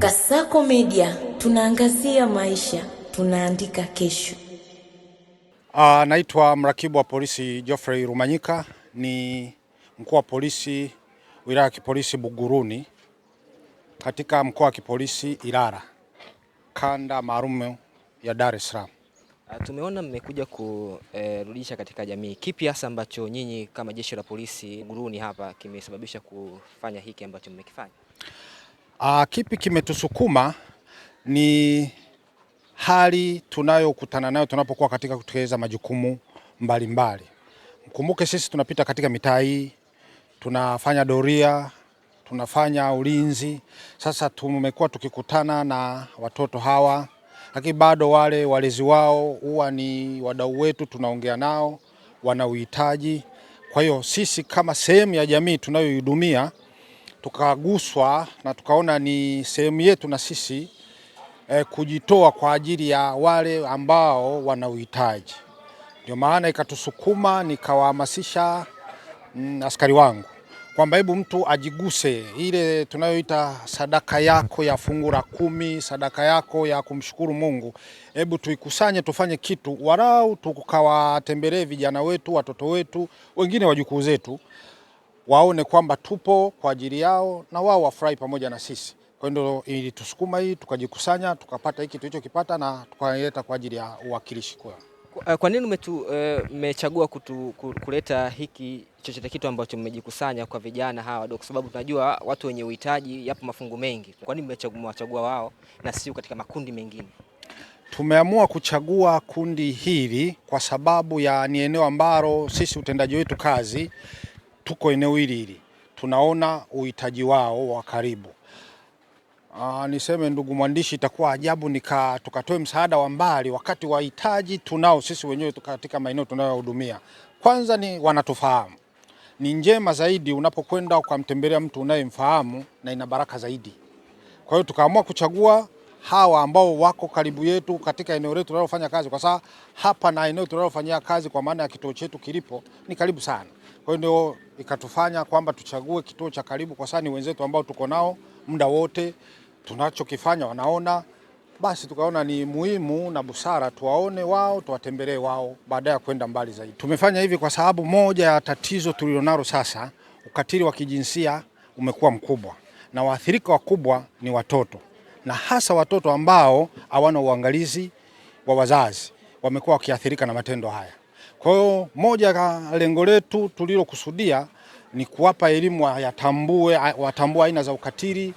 Kasako Media, tunaangazia maisha, tunaandika kesho. Naitwa mrakibu wa polisi Geoffrey Rumanyika, ni mkuu wa polisi wilaya ya kipolisi Buguruni katika mkoa wa kipolisi Ilala, kanda maalum ya Dar es Salaam. Tumeona mmekuja kurudisha katika jamii. Kipi hasa ambacho nyinyi kama jeshi la polisi Buguruni hapa kimesababisha kufanya hiki ambacho mmekifanya? Kipi kimetusukuma ni hali tunayokutana nayo tunapokuwa katika kutekeleza majukumu mbalimbali. Mkumbuke sisi tunapita katika mitaa hii, tunafanya doria, tunafanya ulinzi. Sasa tumekuwa tukikutana na watoto hawa, lakini bado wale walezi wao huwa ni wadau wetu, tunaongea nao, wana uhitaji. Kwa hiyo sisi kama sehemu ya jamii tunayohudumia tukaguswa na tukaona ni sehemu yetu na sisi kujitoa kwa ajili ya wale ambao wana uhitaji. Ndio maana ikatusukuma nikawahamasisha askari wangu kwamba hebu mtu ajiguse ile tunayoita sadaka yako ya fungu la 10, sadaka yako ya kumshukuru Mungu. Hebu tuikusanye tufanye kitu, walau tukawatembelee vijana wetu, watoto wetu, wengine wajukuu zetu, waone kwamba tupo kwa ajili yao na wao wafurahi pamoja na sisi. Kwa hiyo ilitusukuma hii, tukajikusanya, tukapata hiki tulichokipata na tukaileta kwa ajili ya uwakilishi. Kwa nini mmechagua kuleta hiki chochote kitu ambacho mmejikusanya kwa vijana hawa wadogo? Kwa sababu tunajua watu wenye uhitaji yapo mafungu mengi. Kwa nini mmechagua wao na sio katika makundi mengine? Tumeamua kuchagua kundi hili kwa sababu ya ni eneo ambalo sisi utendaji wetu kazi tuko eneo hili. Tunaona uhitaji wao wa karibu. Niseme ndugu mwandishi, itakuwa ajabu tukatoe msaada wa mbali wakati wahitaji tunao sisi wenyewe katika maeneo tunayohudumia. Kwanza ni wanatufahamu. Ni njema zaidi unapokwenda ukamtembelea mtu unayemfahamu na ina baraka zaidi. Kwa hiyo tukaamua kuchagua hawa ambao wako karibu yetu katika eneo letu tunalofanya kazi, kwa sababu hapa na eneo tunalofanyia kazi kwa maana ya kituo chetu kilipo ni karibu sana. Kwa hiyo ndio ikatufanya kwamba tuchague kituo cha karibu, kwa sababu ni wenzetu ambao tuko nao muda wote, tunachokifanya wanaona. Basi tukaona ni muhimu na busara tuwaone wao, tuwatembelee wao baada ya kwenda mbali zaidi. Tumefanya hivi kwa sababu moja ya tatizo tulilonalo sasa, ukatili wa kijinsia umekuwa mkubwa na waathirika wakubwa ni watoto, na hasa watoto ambao hawana uangalizi wa wazazi wamekuwa wakiathirika na matendo haya. Kwa hiyo moja ya lengo letu tulilokusudia ni kuwapa elimu, watambue aina za ukatili,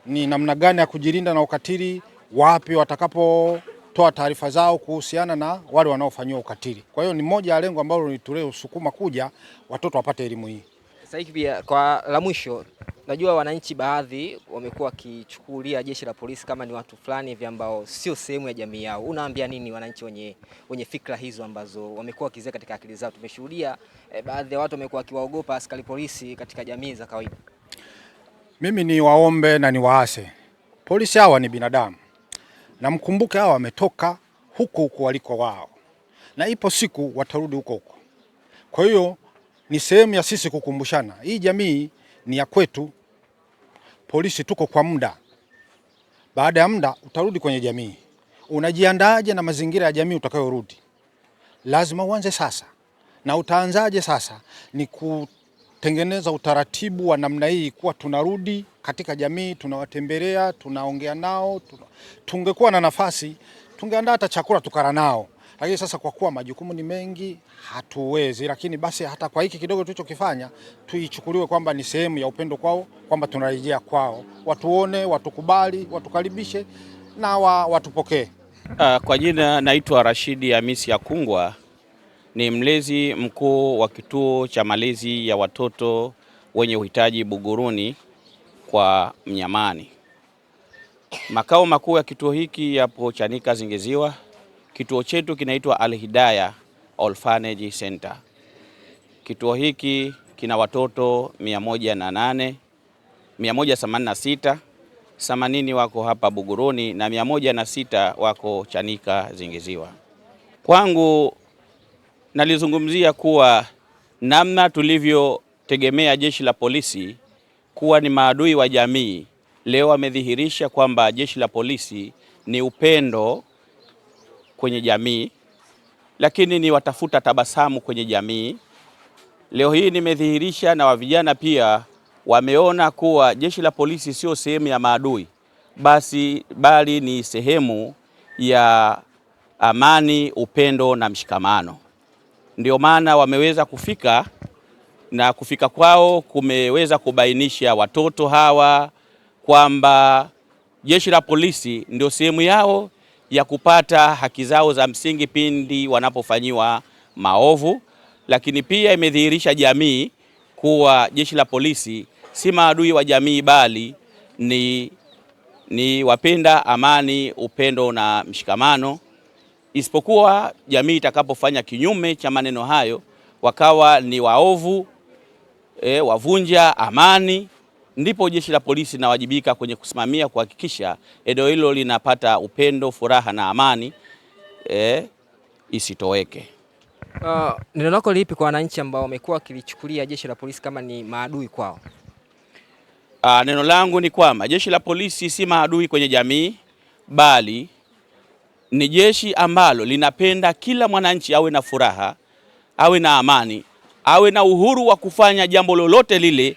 ni namna gani ya kujilinda na ukatili, wapi watakapotoa taarifa zao kuhusiana na wale wanaofanyiwa ukatili. Kwa hiyo ni moja ya lengo ambalo tulilosukuma kuja watoto wapate elimu hii. Sasa hivi pia kwa la mwisho, najua wananchi baadhi wamekuwa wakichukulia jeshi la polisi kama ni watu fulani hivi ambao sio sehemu ya jamii yao. Unaambia nini wananchi wenye fikra hizo ambazo wamekuwa wakizea katika akili zao? Tumeshuhudia baadhi ya watu wamekuwa wakiwaogopa askari polisi katika jamii za kawaida. Mimi ni waombe na ni waase, polisi hawa ni binadamu, na mkumbuke hawa wametoka huko waliko wao, na ipo siku watarudi huko. Kwa hiyo ni sehemu ya sisi kukumbushana, hii jamii ni ya kwetu. Polisi tuko kwa muda, baada ya muda utarudi kwenye jamii. Unajiandaaje na mazingira ya jamii utakayorudi? Lazima uanze sasa. Na utaanzaje sasa? Ni kutengeneza utaratibu wa namna hii, kuwa tunarudi katika jamii, tunawatembelea, tunaongea nao. Tungekuwa na nafasi tungeandaa hata chakula tukala nao, lakini sasa kwa kuwa majukumu ni mengi hatuwezi. Lakini basi hata kwa hiki kidogo tulichokifanya tuichukuliwe kwamba ni sehemu ya upendo kwao, kwamba tunarejea kwao, watuone, watukubali, watukaribishe na watupokee. Kwa jina naitwa Rashidi Hamisi Yakungwa, ni mlezi mkuu wa kituo cha malezi ya watoto wenye uhitaji Buguruni kwa Mnyamani. Makao makuu ya kituo hiki yapo Chanika Zingeziwa. Kituo chetu kinaitwa Al Hidayah Orphanage Center. Kituo hiki kina watoto 186, 80 wako hapa Buguruni na 106 wako Chanika Zingeziwa. Kwangu nalizungumzia kuwa namna tulivyotegemea jeshi la polisi kuwa ni maadui wa jamii, leo amedhihirisha kwamba jeshi la polisi ni upendo kwenye jamii, lakini ni watafuta tabasamu kwenye jamii. Leo hii nimedhihirisha na vijana pia wameona kuwa jeshi la polisi sio sehemu ya maadui, bali ni sehemu ya amani, upendo na mshikamano. Ndio maana wameweza kufika, na kufika kwao kumeweza kubainisha watoto hawa kwamba jeshi la polisi ndio sehemu yao ya kupata haki zao za msingi pindi wanapofanyiwa maovu. Lakini pia imedhihirisha jamii kuwa jeshi la polisi si maadui wa jamii, bali ni wapenda amani, upendo na mshikamano. Isipokuwa jamii itakapofanya kinyume cha maneno hayo, wakawa ni waovu, wavunja amani, ndipo jeshi la polisi linawajibika kwenye kusimamia kuhakikisha eneo hilo linapata upendo, furaha na amani isitoweke. Neno lako lipi kwa wananchi ambao wamekuwa wakilichukulia jeshi la polisi kama ni maadui kwao? Neno langu ni kwamba jeshi la polisi si maadui kwenye jamii, bali ni jeshi ambalo linapenda kila mwananchi awe na furaha, awe na amani, awe na uhuru wa kufanya jambo lolote lile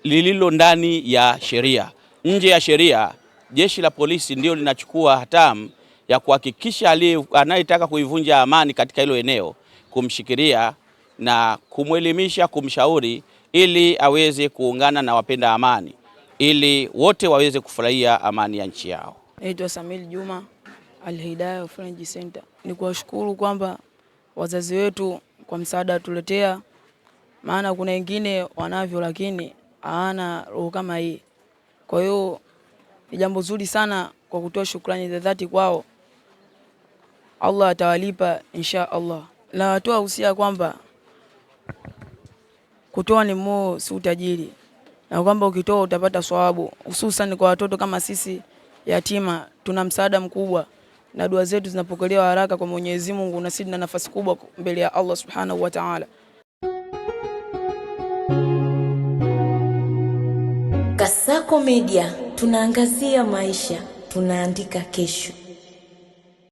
lililo ndani ya sheria. Nje ya sheria, jeshi la polisi ndio linachukua hatamu ya kuhakikisha anayetaka kuivunja amani katika hilo eneo, kumshikilia na kumwelimisha, kumshauri ili aweze kuungana na wapenda amani, ili wote waweze kufurahia amani ya nchi yao. Naitwa Samil Juma, Al-Hidayah Refugee Center. Ni kuwashukuru kwamba wazazi wetu kwa msaada tuletea, maana kuna wengine wanavyo lakini hawana roho kama hii. Kwa hiyo ni jambo zuri sana kwa kutoa shukrani za dhati kwao. Allah atawalipa insha Allah. Na watoa usia kwamba kutoa ni moyo, si utajiri, na kwamba ukitoa utapata thawabu, hususan kwa watoto kama sisi yatima. Tuna msaada mkubwa na dua zetu zinapokelewa haraka kwa Mwenyezi Mungu, na sisi tuna nafasi kubwa mbele ya Allah Subhanahu wa Ta'ala. Kasako Media, tunaangazia maisha, tunaandika kesho.